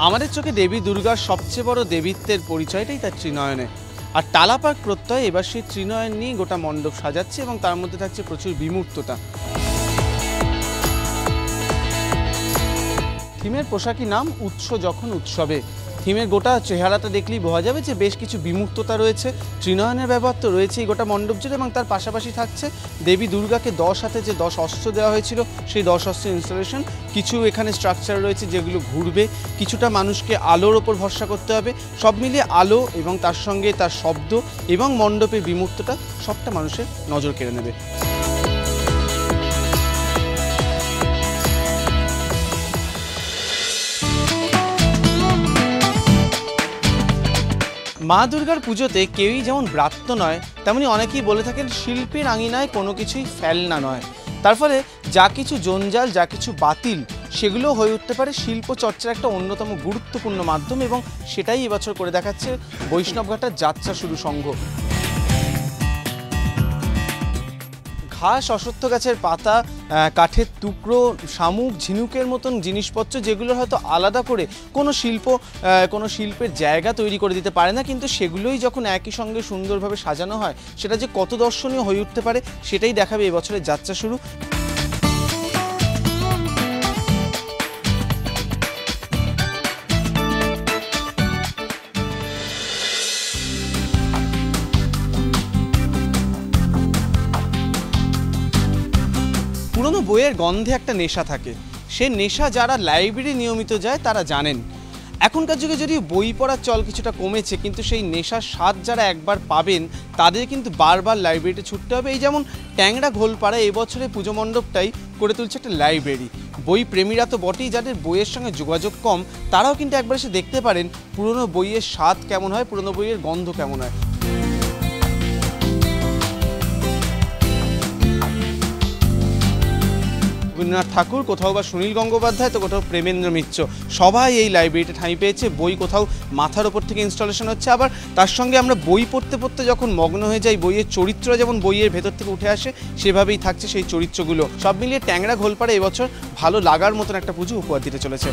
আমাদের চোখে দেবী দুর্গার সবচেয়ে বড় দেবীত্বের পরিচয়টাই তার ত্রিনয়নে। আর টালাপাক প্রত্যয় এবার সেই ত্রিনয়ন নিয়ে গোটা মণ্ডপ সাজাচ্ছে এবং তার মধ্যে থাকছে প্রচুর বিমূর্ততা। থিমের পোশাকি নাম উৎস যখন উৎসবে। থিমের গোটা চেহারাটা দেখলেই বোঝা যাবে যে বেশ কিছু বিমূর্ততা রয়েছে। ত্রিনয়নের ব্যবহার তো রয়েছেই গোটা মণ্ডপ জুড়ে, এবং তার পাশাপাশি থাকছে দেবী দুর্গাকে 10 হাতে যে 10 অস্ত্র দেওয়া হয়েছিল সেই 10 অস্ত্রের ইনস্টলেশন। কিছু এখানে স্ট্রাকচার রয়েছে যেগুলো ঘুরবে, কিছুটা মানুষকে আলোর ওপর ভরসা করতে হবে। সব মিলিয়ে আলো এবং তার সঙ্গে তার শব্দ এবং মণ্ডপের বিমূর্ততা সবটা মানুষের নজর কেড়ে নেবে। মা দুর্গার পুজোতে কেউই যেমন ব্রাত্য নয়, তেমনি অনেকেই বলে থাকেন শিল্পীর আঙিনায় কোনো কিছুই ফেলনা নয়। তার ফলে যা কিছু জঞ্জাল, যা কিছু বাতিল, সেগুলো হয়ে উঠতে পারে শিল্প চর্চার একটা অন্যতম গুরুত্বপূর্ণ মাধ্যম, এবং সেটাই এবছর করে দেখাচ্ছে বৈষ্ণবঘাটার যাত্রা শুরু সংঘ। ঘাস, অশ্বত্থ গাছের পাতা, কাঠের টুকরো, শামুক, ঝিনুকের মতন জিনিসপত্র যেগুলো হয়তো আলাদা করে কোনো শিল্পের জায়গা তৈরি করে দিতে পারে না, কিন্তু সেগুলোই যখন একই সঙ্গে সুন্দরভাবে সাজানো হয় সেটা যে কত দর্শনীয় হয়ে উঠতে পারে সেটাই দেখাবে এবছরের যাত্রা শুরু। পুরনো বইয়ের গন্ধে একটা নেশা থাকে, সে নেশা যারা লাইব্রেরি নিয়মিত যায় তারা জানেন। এখনকার যুগে যদি বই পড়ার চল কিছুটা কমেছে, কিন্তু সেই নেশার স্বাদ যারা একবার পাবেন তাদের কিন্তু বারবার লাইব্রেরিতে ছুটতে হবে। এই যেমন ট্যাংরা ঘোলপাড়ায় এবছরে পুজো মণ্ডপটাই করে তুলছে একটা লাইব্রেরি। বই প্রেমীরা তো বটেই, যাদের বইয়ের সঙ্গে যোগাযোগ কম তারাও কিন্তু একবার এসে দেখতে পারেন পুরনো বইয়ের স্বাদ কেমন হয়, পুরনো বইয়ের গন্ধ কেমন হয়। রবীন্দ্রনাথ ঠাকুর, কোথাও বা সুনীল গঙ্গোপাধ্যায়, তো কোথাও প্রেমেন্দ্র মিত্র, সবাই এই লাইব্রেরিতে ঠাঁই পেয়েছে। বই কোথাও মাথার ওপর থেকে ইনস্টলেশন হচ্ছে, আবার তার সঙ্গে আমরা বই পড়তে পড়তে যখন মগ্ন হয়ে যাই, বইয়ের চরিত্র যেমন বইয়ের ভেতর থেকে উঠে আসে সেভাবেই থাকছে সেই চরিত্রগুলো। সব মিলিয়ে ট্যাংরা ঘোলপাড়ে এবছর ভালো লাগার মতন একটা পুজো উপহার দিতে চলেছে।